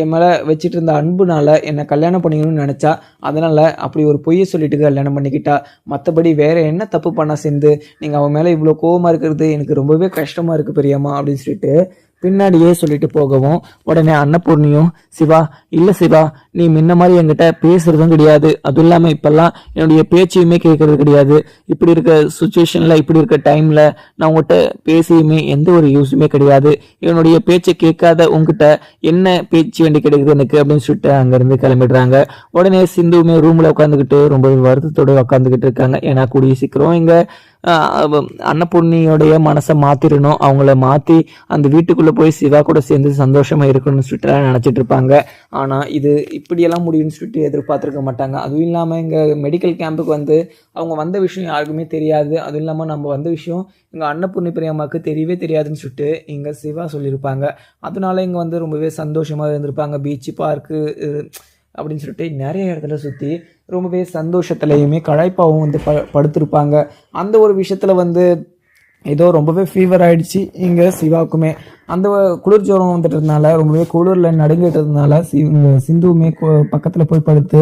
என் மேலே வச்சுட்டு இருந்த அன்புனால என்னை கல்யாணம் பண்ணிக்கணும்னு நினச்சா, அதனால் அப்படி ஒரு பொய்யை சொல்லிட்டு கல்யாணம் பண்ணிக்கிட்டா. மற்றபடி வேறு என்ன தப்பு பண்ணா சிந்து? நீங்கள் அவன் மேலே இவ்வளோ கோவமாக இருக்கிறது எனக்கு ரொம்பவே கஷ்டமாக இருக்குது பெரியம்மா அப்படின்னு சொல்லிட்டு பின்னாடியே சொல்லிட்டு போகவும், உடனே அன்னபூர்ணியும் சிவா, இல்லை சிவா, நீ முன்ன மாதிரி என்கிட்ட பேசுறதும் கிடையாது. அதுவும் இல்லாமல் இப்பெல்லாம் என்னுடைய பேச்சையுமே கேட்கறது கிடையாது. இப்படி இருக்க சுச்சுவேஷன்ல இப்படி இருக்க டைம்ல நான் உங்ககிட்ட பேசியுமே எந்த ஒரு யூஸுமே கிடையாது. என்னுடைய பேச்சை கேட்காத உங்ககிட்ட என்ன பேச்சு வேண்டி கிடைக்குது எனக்கு அப்படின்னு சொல்லிட்டு அங்கிருந்து கிளம்பிடுறாங்க. உடனே சிந்துவுமே ரூம்ல உட்காந்துக்கிட்டு ரொம்ப வருத்தத்தோட உட்காந்துக்கிட்டு இருக்காங்க. ஏன்னா கூடிய சீக்கிரம் இங்க அன்னபூர்ணியோடைய மனசை மாத்திரணும், அவங்கள மாத்தி அந்த வீட்டுக்குள்ள போய் சிவா கூட சேர்ந்து சந்தோஷமா இருக்கணும்னு சொல்லிட்டு நினைச்சிட்டு இருப்பாங்க. ஆனா இது இப்படியெல்லாம் முடியும்னு சொல்லிட்டு எதிர்பார்த்திருக்க மாட்டாங்க. அதுவும் இல்லாம இங்க மெடிக்கல் கேம்புக்கு அவங்க வந்த விஷயம் யாருக்குமே தெரியாது. அதுவும் இல்லாம நம்ம வந்த விஷயம் இங்க அன்னபூர்ணி பிரியம்மாவுக்கு தெரியவே தெரியாதுன்னு சொல்லிட்டு இங்க சிவா சொல்லியிருப்பாங்க. அதனால இங்க ரொம்பவே சந்தோஷமா இருந்திருப்பாங்க. பீச்சு, பார்க்கு அப்படின்னு சொல்லிட்டு நிறைய இடத்துல சுற்றி ரொம்பவே சந்தோஷத்துலையுமே களைப்பாகவும் படுத்திருப்பாங்க. அந்த ஒரு விஷயத்தில் ஏதோ ரொம்பவே ஃபீவர் ஆகிடுச்சு இங்கே சிவாவுக்குமே. அந்த குளிர் ஜுரம் வந்துட்டதுனால ரொம்பவே குளிரில் நடுங்கிட்டதுனால சிந்துவுமே பக்கத்தில் போய் படுத்து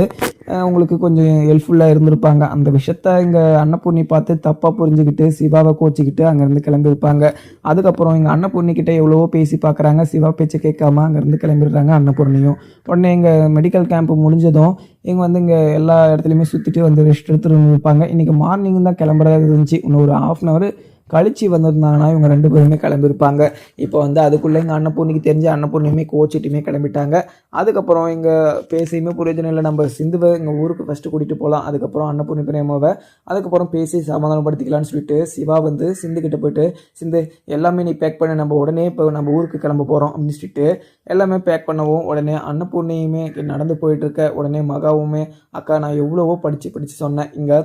அவங்களுக்கு கொஞ்சம் ஹெல்ப்ஃபுல்லாக இருந்திருப்பாங்க. அந்த விஷயத்த இங்கே அன்னபூர்ணி பார்த்து தப்பாக புரிஞ்சுக்கிட்டு சிவாவை கோச்சிக்கிட்டு அங்கேருந்து கிளம்பியிருப்பாங்க. அதுக்கப்புறம் இங்கே அன்னபூர்ணிக்கிட்ட எவ்வளவோ பேசி பார்க்குறாங்க. சிவா பேச்சை கேட்காம அங்கேருந்து கிளம்பிடுறாங்க அன்னபூர்ணியும். உடனே இங்கே மெடிக்கல் கேம்ப் முடிஞ்சதும் இங்கே இங்கே எல்லா இடத்துலையுமே சுற்றிட்டு ரெஸ்ட் எடுத்துட்டு இருப்பாங்க. இன்றைக்கி மார்னிங் தான் கிளம்புறது இருந்துச்சு. இன்னும் ஒரு 1/2 hour கழிச்சு வந்திருந்தாங்கன்னா இவங்க 2 பேருமே கிளம்பியிருப்பாங்க. இப்போ அதுக்குள்ளே இங்கே அன்னபூர்ணிக்கு தெரிஞ்ச அன்னபூர்ணியுமே கோச்சிட்டுமே கிளம்பிட்டாங்க. அதுக்கப்புறம் இங்கே பேசியுமே பிரயோஜனம் இல்லை, நம்ம சிந்துவை எங்கள் ஊருக்கு ஃபஸ்ட்டு கூட்டிகிட்டு போகலாம், அதுக்கப்புறம் அன்னபூர்ணி பிரேமாவை அதுக்கப்புறம் பேசி சமாதானப்படுத்திக்கலாம்னு சொல்லிட்டு சிவா சிந்து கிட்ட போயிட்டு, சிந்து எல்லாமே நீ பேக் பண்ண, நம்ம உடனே இப்போ நம்ம ஊருக்கு கிளம்ப போகிறோம் அப்படின்னு சொல்லிட்டு எல்லாமே பேக் பண்ணவும், உடனே அன்னபூர்ணியுமே நடந்து போயிட்டுருக்க. உடனே மகாவுமே, அக்கா நான் எவ்வளவோ படித்து சொன்னேன், இங்கே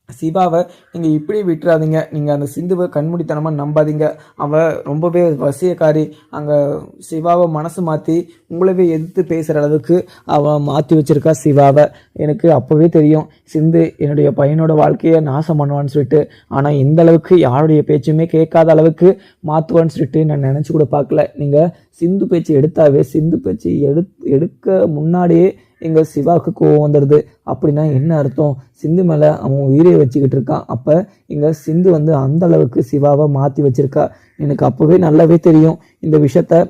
சிவாவை நீங்கள் இப்படி விட்டுறாதீங்க, நீங்கள் அந்த சிந்துவை கண்மூடித்தனமாக நம்பாதீங்க, அவள் ரொம்பவே வசியக்காரி, அங்கே சிவாவை மனசு மாற்றி உங்களவே எதிர்த்து பேசுகிற அளவுக்கு அவள் மாற்றி வச்சிருக்கா சிவாவை. எனக்கு அப்போவே தெரியும் சிந்து என்னுடைய பையனோட வாழ்க்கையை நாசம் பண்ணுவான்னு சொல்லிட்டு. ஆனால் இந்த அளவுக்கு யாருடைய பேச்சுமே கேட்காத அளவுக்கு மாற்றுவான்னு சொல்லிட்டு நான் நினச்சி கூட பார்க்கல. நீங்கள் சிந்து பேச்சு எடுத்தாவே, சிந்து பேச்சு எடுக்க முன்னாடியே இங்கே சிவாவுக்கு கோவம் வந்துடுது. அப்படின்னா என்ன அர்த்தம்? சிந்து மேலே அவன் உயிரை வச்சுக்கிட்டு இருக்கான். அப்போ இங்கே சிந்து வந்து அந்த அளவுக்கு சிவாவை மாற்றி வச்சிருக்கா. எனக்கு அப்போவே நல்லாவே தெரியும் இந்த விஷயத்த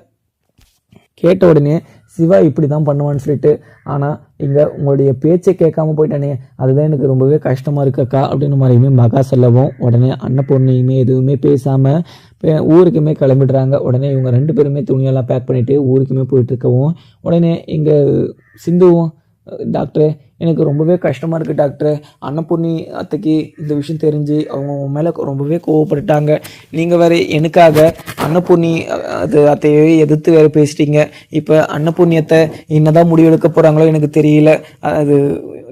கேட்ட உடனே சிவா இப்படி தான் பண்ணுவான்னு சொல்லிட்டு. ஆனால் இங்கே உங்களுடைய பேச்சை கேட்காம போயிட்டானே, அதுதான் எனக்கு ரொம்பவே கஷ்டமாக இருக்கக்கா அப்படின்னு மாதிரியுமே மகா சொல்லவும், உடனே அன்னபூர்ணியுமே எதுவுமே பேசாமல் ஊருக்குமே கிளம்பிடுறாங்க. உடனே இவங்க 2 பேருமே துணியெல்லாம் பேக் பண்ணிவிட்டு ஊருக்குமே போயிட்டு இருக்கவும், உடனே இங்கே சிந்துவும், டாக்டர் எனக்கு ரொம்பவே கஷ்டமாக இருக்குது டாக்டர். அன்னபூர்ணி அத்தைக்கு இந்த விஷயம் தெரிஞ்சு அவங்க மேலே ரொம்பவே கோவப்பட்டுட்டாங்க. நீங்கள் வேறு எனக்காக அன்னபூர்ணி அத்தையே எதிர்த்து வேறு பேசிட்டீங்க. இப்போ அன்னபூர்ணியத்தை என்னதான் முடிவெடுக்க போகிறாங்களோ எனக்கு தெரியல. அது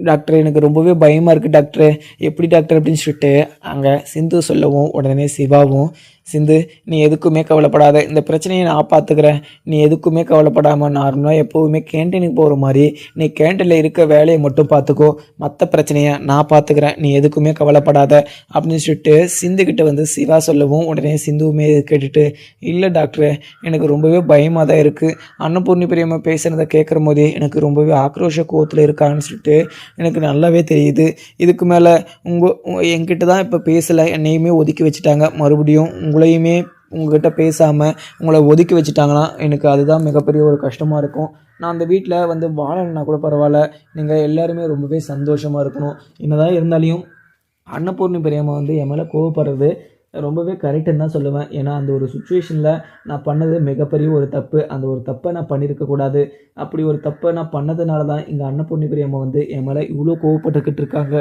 டாக்டர் எனக்கு ரொம்பவே பயமாக இருக்குது டாக்டர், எப்படி டாக்டர் அப்படின்னு சொல்லிட்டு அங்கே சிந்து சொல்லவும், உடனே சிவாவும், சிந்து நீ எதுக்குமே கவலைப்படாத, இந்த பிரச்சனையை நான் பார்த்துக்கிறேன், நீ எதுக்குமே கவலைப்படாமல் நார்மலாக எப்போவுமே கேன்டீனுக்கு போகிற மாதிரி நீ கேன்டீனில் இருக்க வேலையை மட்டும் பார்த்துக்கோ, மற்ற பிரச்சனையை நான் பார்த்துக்கிறேன், நீ எதுக்குமே கவலைப்படாத அப்படின்னு சொல்லிட்டு சிந்துக்கிட்ட வந்து சிவா சொல்லவும், உடனே சிந்துவுமே கேட்டுட்டு, இல்லை டாக்டர் எனக்கு ரொம்பவே பயமாக தான் இருக்குது, அன்னபூர்ணி பெரியம்மா பேசுகிறத கேட்குற போதே எனக்கு ரொம்பவே ஆக்ரோஷ கோவத்தில் இருக்கான்னு சொல்லிட்டு எனக்கு நல்லாவே தெரியுது. இதுக்கு மேலே என்கிட்ட தான் இப்போ பேசலை, என்னையுமே ஒதுக்கி வச்சுட்டாங்க, மறுபடியும் உங்களையுமே உங்கள்கிட்ட பேசாமல் உங்களை ஒதுக்கி வச்சுட்டாங்கன்னா எனக்கு அதுதான் மிகப்பெரிய ஒரு கஷ்டமாக இருக்கும். நான் அந்த வீட்டில் வந்து வாழலைன்னா கூட பரவாயில்ல, நீங்கள் எல்லாருமே ரொம்பவே சந்தோஷமாக இருக்கணும். என்னதான் இருந்தாலையும் அன்னபூர்ணி பெரியம்மா வந்து என் மேலே கோவப்படுறது ரொம்பவே கரெக்டுன்னு தான் சொல்லுவேன். ஏன்னா அந்த ஒரு சுச்சுவேஷனில் நான் பண்ணது மிகப்பெரிய ஒரு தப்பு. அந்த ஒரு தப்பை நான் பண்ணியிருக்கக்கூடாது. அப்படி ஒரு தப்பை நான் பண்ணதுனால தான் இங்கே அன்னபூர்ணி பெரியம்மா வந்து என் மேலே இவ்வளோ கோவப்பட்டுக்கிட்டு இருக்காங்க.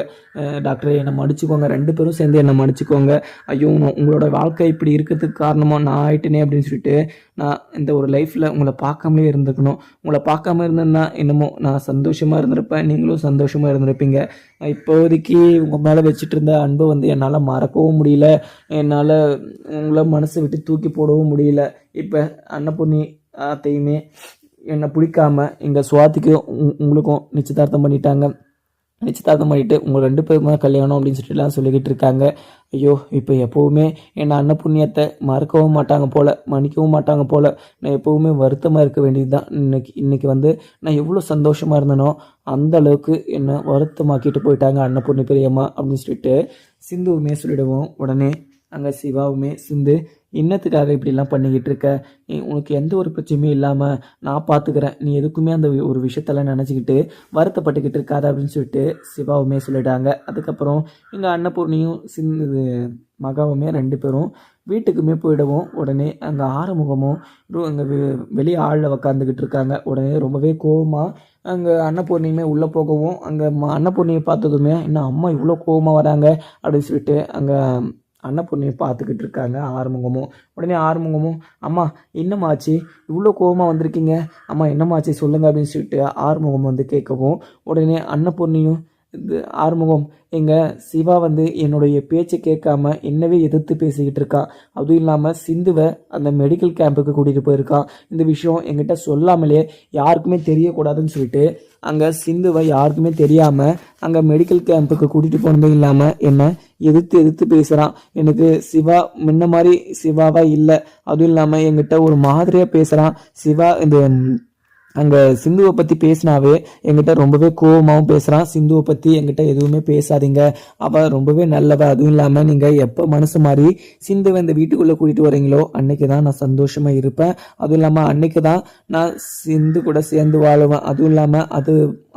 டாக்டர் என்னை மன்னிச்சிக்கோங்க, 2 பேரும் சேர்ந்து என்னை மன்னிச்சிக்கோங்க. ஐயோ உங்களோட வாழ்க்கை இப்படி இருக்கிறதுக்கு காரணமாக நான் ஆயிட்டேனே அப்படின்னு சொல்லிட்டு, நான் இந்த ஒரு லைஃப்பில் உங்களை பார்க்காமலே இருந்திருக்கணும். உங்களை பார்க்காம இருந்தேன்னா இன்னமும் நான் சந்தோஷமாக இருந்திருப்பேன், நீங்களும் சந்தோஷமாக இருந்திருப்பீங்க. இப்போதைக்கு உங்கள் மேலே வச்சுட்டு இருந்த அன்பை வந்து என்னால் மறக்கவும் முடியல, என்னால் உங்களை மனசை விட்டு தூக்கி போடவும் முடியல. இப்போ அன்னபூர்ணி அத்தையுமே என்னை பிடிக்காம இங்கே சுவாதிக்கு உங்களுக்கும் நிச்சயதார்த்தம் பண்ணிட்டாங்க. நிச்சயதார்த்தம் பண்ணிவிட்டு உங்கள் 2 பேருமே கல்யாணம் அப்படின்னு சொல்லிட்டுலாம் சொல்லிக்கிட்டு இருக்காங்க. ஐயோ இப்போ எப்போவுமே என்னை அன்னபுண்ணியத்தை மறக்கவும் மாட்டாங்க போல், மன்னிக்கவும் மாட்டாங்க போல். நான் எப்போவுமே வருத்தமாக இருக்க வேண்டியது தான். இன்றைக்கி வந்து நான் எவ்வளோ சந்தோஷமாக இருந்தேனோ அந்த அளவுக்கு என்னை வருத்தமாக்கிட்டு போயிட்டாங்க அன்னபூர்ணி பெரியம்மா அப்படின்னு சொல்லிட்டு சிந்துவுமே சொல்லிடுவோம். உடனே அங்கே சிவாவுமே, சிந்து இன்னத்துக்காக இப்படிலாம் பண்ணிக்கிட்டு இருக்க, உனக்கு எந்த ஒரு பிரச்சனையுமே இல்லாமல் நான் பார்த்துக்கிறேன், நீ எதுக்குமே அந்த ஒரு விஷயத்தெல்லாம் நினச்சிக்கிட்டு வருத்தப்பட்டுக்கிட்டு இருக்காத அப்படின்னு சொல்லிட்டு சிவாவுமே சொல்லிட்டாங்க. அதுக்கப்புறம் இங்கே அன்னபூர்ணியும் சிந்து மகாவுமே 2 பேரும் வீட்டுக்குமே போயிடவும், உடனே அங்கே ஆறுமுகமும் அங்கே வெளியே ஆளில் உக்காந்துக்கிட்டு இருக்காங்க. உடனே ரொம்பவே கோவமாக அங்கே அன்னபூர்ணியுமே உள்ளே போகவும், அங்கே அன்னபூர்ணியை பார்த்ததுமே என்ன அம்மா இவ்வளோ கோவமாக வராங்க அப்படின்னு சொல்லிட்டு அங்கே அன்னபூர்ணியை பார்த்துக்கிட்டு இருக்காங்க ஆறுமுகமும். உடனே ஆறுமுகமும், அம்மா என்னமாச்சு இவ்வளோ கோவமாக வந்திருக்கீங்க, அம்மா என்னமாச்சு சொல்லுங்கள் அப்படின்னு சொல்லிட்டு ஆறுமுகம் வந்து கேட்கவும், உடனே அன்னபூர்ணியும், இது ஆறுமுகம் எங்கள் சிவா வந்து என்னுடைய பேச்சை கேட்காம என்னவே எதிர்த்து பேசிக்கிட்டு இருக்கான், அதுவும் இல்லாமல் சிந்துவை அந்த மெடிக்கல் கேம்புக்கு கூட்டிகிட்டு போயிருக்கான். இந்த விஷயம் என்கிட்ட சொல்லாமலே யாருக்குமே தெரியக்கூடாதுன்னு சொல்லிட்டு அங்கே சிந்துவை யாருக்குமே தெரியாமல் அங்கே மெடிக்கல் கேம்புக்கு கூட்டிகிட்டு போனதும் இல்லாமல் என்னை எதிர்த்து பேசுகிறான். எனக்கு சிவா முன்ன மாதிரி சிவாவாக இல்லை, அதுவும் இல்லாமல் என்கிட்ட ஒரு மாதிரியாக பேசுகிறான். சிவா இந்த அங்கே சிந்துவை பற்றி பேசினாவே என்கிட்ட ரொம்பவே கோவமாகவும் பேசுகிறான். சிந்துவை பற்றி என்கிட்ட எதுவுமே பேசாதீங்க, அவள் ரொம்பவே நல்லவ, அதுவும் இல்லாமல் நீங்கள் எப்போ மனசு மாதிரி சிந்துவை இந்த வீட்டுக்குள்ளே கூட்டிகிட்டு வரீங்களோ அன்னைக்கு தான் நான் சந்தோஷமாக இருப்பேன், அதுவும் இல்லாமல் அன்னைக்கு தான் நான் சிந்து கூட சேர்ந்து வாழுவேன். அதுவும் இல்லாமல்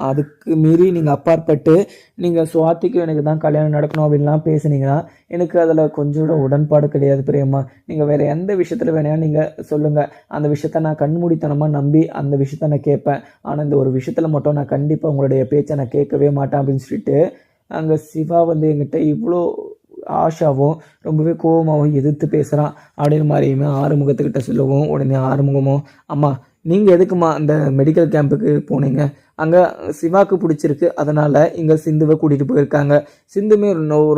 அதுக்கு மீறி நீங்கள் அப்பாற்பட்டு நீங்கள் சுவாதிக்கு எனக்கு தான் கல்யாணம் நடக்கணும் அப்படின்லாம் பேசுனீங்கன்னா எனக்கு அதில் கொஞ்சம் கூட உடன்பாடு கிடையாது பிரியம்மா. நீங்கள் வேறு எந்த விஷயத்தில் வேணாலும் நீங்கள் சொல்லுங்கள், அந்த விஷயத்த நான் கண்மூடித்தனமாக நம்பி அந்த விஷயத்த நான் கேட்பேன். ஆனால் இந்த ஒரு விஷயத்தில் மட்டும் நான் கண்டிப்பாக உங்களுடைய பேச்சை நான் கேட்கவே மாட்டேன் அப்படின்னு சொல்லிட்டு அங்கே சிவா வந்து என்கிட்ட இவ்வளோ ஆஷாவும் ரொம்பவே கோபமாகவும் எதிர்த்து பேசுகிறான் அப்படின்னு மாதிரியுமே ஆறுமுகத்துக்கிட்ட சொல்லுவோம். உடனே ஆறுமுகமும், அம்மா நீங்கள் எதுக்குமா அந்த மெடிக்கல் கேம்புக்கு போனீங்க, அங்கே சிவாக்கு பிடிச்சிருக்கு, அதனால் இங்கே சிந்துவை கூட்டிகிட்டு போயிருக்காங்க. சிந்துமே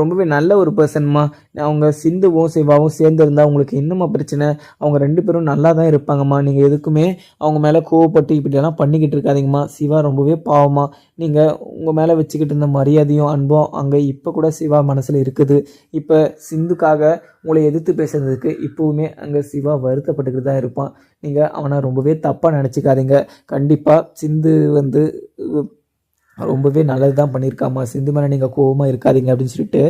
ரொம்பவே நல்ல ஒரு பர்சன்மா, அவங்க சிந்துவும் சிவாவும் சேர்ந்துருந்தா உங்களுக்கு இன்னுமா பிரச்சனை, அவங்க 2 பேரும் நல்லா தான் இருப்பாங்கம்மா, நீங்கள் எதுக்குமே அவங்க மேலே கோவப்பட்டு இப்படியெல்லாம் பண்ணிக்கிட்டு இருக்காதீங்கம்மா. சிவா ரொம்பவே பாவமாக, நீங்கள் உங்கள் மேலே வச்சுக்கிட்டு இருந்த மரியாதையும் அன்பும் அங்கே இப்போ கூட சிவா மனசில் இருக்குது. இப்போ சிந்துக்காக உங்களை எதிர்த்து பேசுறதுக்கு இப்போவுமே அங்கே சிவா வருத்தப்பட்டுக்கிட்டு தான் இருப்பான். நீங்கள் அவனை ரொம்பவே தப்பாக நினச்சிக்காதீங்க. கண்டிப்பாக சிந்து வந்து ரொம்பவே நல்லது தான் பண்ணியிருக்காம்மா, சிந்து மேலே நீங்கள் கோவமாக இருக்காதீங்க அப்படின்னு சொல்லிட்டு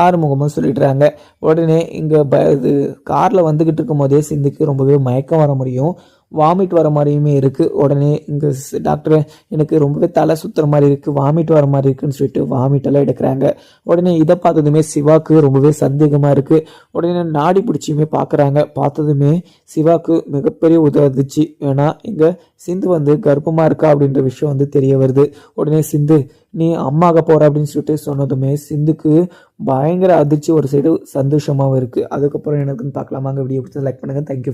ஆறுமுகமாக சொல்லிடுறாங்க. உடனே இங்கே இது காரில் வந்துக்கிட்டு இருக்கும் போதே சிந்துக்கு ரொம்பவே மயக்கம் வர முடியும், வாமிட் வர மாதிரியுமே இருக்குது. உடனே இங்கே டாக்டர் எனக்கு ரொம்பவே தலை சுற்றுற மாதிரி இருக்குது, வாமிட் வர மாதிரி இருக்குன்னு சொல்லிட்டு வாமிட்டெல்லாம் எடுக்கிறாங்க. உடனே இதை பார்த்ததுமே சிவாக்கு ரொம்பவே சந்தேகமாக இருக்குது. உடனே நாடி பிடிச்சியுமே பார்க்குறாங்க. பார்த்ததுமே சிவாக்கு மிகப்பெரிய உதவுச்சு. ஏன்னா இங்கே சிந்து கர்ப்பமாக இருக்கா அப்படின்ற விஷயம் தெரிய வருது. உடனே சிந்து நீ அம்மாக போற அப்படின்னு சொல்லிட்டு சொன்னதுமே சிந்துக்கு பயங்கர அதிர்ச்சி, ஒரு சைடு சந்தோஷமாகவும் இருக்குது. அதுக்கப்புறம் எனக்குன்னு பார்க்கலாமாங்க. வீடியோ பிடிச்சா லைக் பண்ணுங்கள். தேங்க்யூ.